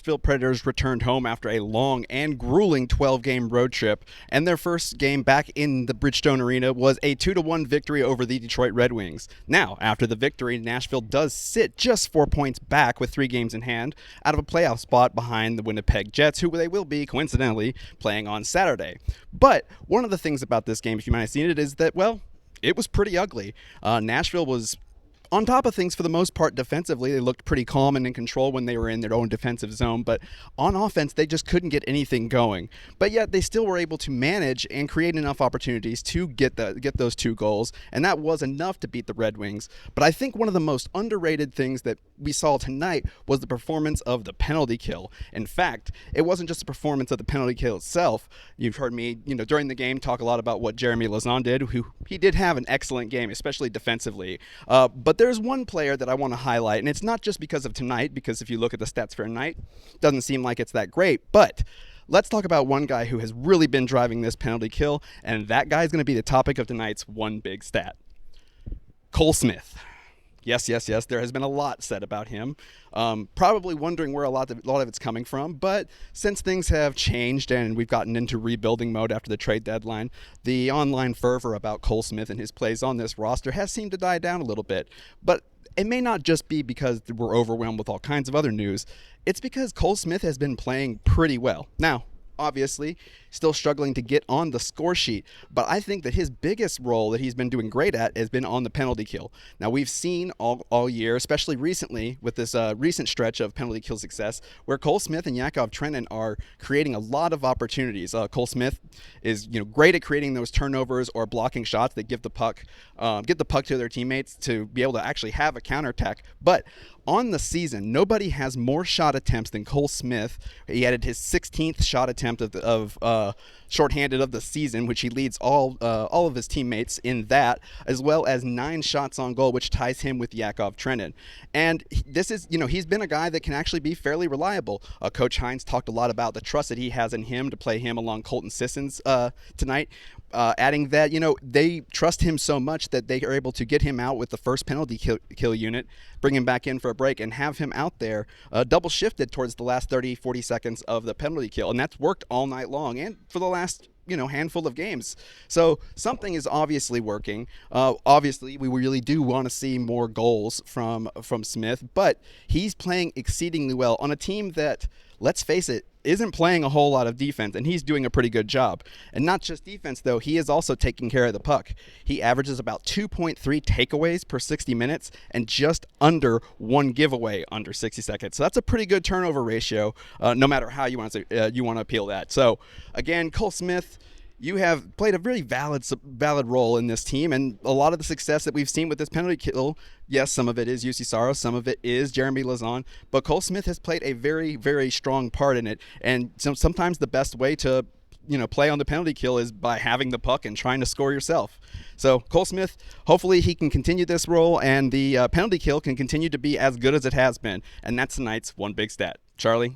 Nashville Predators returned home after a long and grueling 12-game road trip, and their first game back in the Bridgestone Arena was a 2-1 victory over the Detroit Red Wings. Now, after the victory, Nashville does sit just 4 points back with 3 games in hand out of a playoff spot behind the Winnipeg Jets, who they will be, coincidentally, playing on Saturday. But one of the things about this game, if you might have seen it, is that, well, it was pretty ugly. Nashville was on top of things for the most part defensively. They looked pretty calm and in control when they were in their own defensive zone, but on offense they just couldn't get anything going. But yet they still were able to manage and create enough opportunities to get those 2 goals, and that was enough to beat the Red Wings. But I think one of the most underrated things that we saw tonight was the performance of the penalty kill. In fact, it wasn't just the performance of the penalty kill itself. You've heard me, during the game talk a lot about what Jeremy Lauzon did, who he did have an excellent game, especially defensively. But there's one player that I want to highlight, and it's not just because of tonight, because if you look at the stats for tonight, it doesn't seem like it's that great, but let's talk about one guy who has really been driving this penalty kill, and that guy is going to be the topic of tonight's one big stat. Cole Smith. Yes, there has been a lot said about him. Probably wondering where a lot of it's coming from, but since things have changed and we've gotten into rebuilding mode after the trade deadline, the online fervor about Cole Smith and his plays on this roster has seemed to die down a little bit. But it may not just be because we're overwhelmed with all kinds of other news. It's because Cole Smith has been playing pretty well. Now, obviously, still struggling to get on the score sheet, but I think that his biggest role that he's been doing great at has been on the penalty kill. Now, we've seen all year, especially recently with this recent stretch of penalty kill success, where Cole Smith and Yakov Trenin are creating a lot of opportunities. Cole Smith is great at creating those turnovers or blocking shots that get the puck to their teammates to be able to actually have a counterattack. But on the season, nobody has more shot attempts than Cole Smith. He added his 16th shot attempt of shorthanded of the season, which he leads all of his teammates in that, as well as 9 shots on goal, which ties him with Yakov Trenin. And this is, he's been a guy that can actually be fairly reliable. Coach Hines talked a lot about the trust that he has in him to play him along Colton Sissons tonight, adding that, they trust him so much that they are able to get him out with the first penalty kill unit, bring him back in for a break, and have him out there double shifted towards the last 30-40 seconds of the penalty kill. And that's worked all night long and for the last handful of games. So something is obviously working. Obviously, we really do want to see more goals from Smith, but he's playing exceedingly well on a team that, let's face it, isn't playing a whole lot of defense, and he's doing a pretty good job. And not just defense, though, he is also taking care of the puck. He averages about 2.3 takeaways per 60 minutes and just under 1 giveaway under 60 seconds. So that's a pretty good turnover ratio, no matter how you want to appeal that. So, again, Cole Smith, you have played a very valid role in this team, and a lot of the success that we've seen with this penalty kill, yes, some of it is UC Saros, some of it is Jeremy Lauzon, but Cole Smith has played a very, very strong part in it. And sometimes the best way to play on the penalty kill is by having the puck and trying to score yourself. So Cole Smith, hopefully he can continue this role, and the penalty kill can continue to be as good as it has been. And that's tonight's one big stat. Charlie?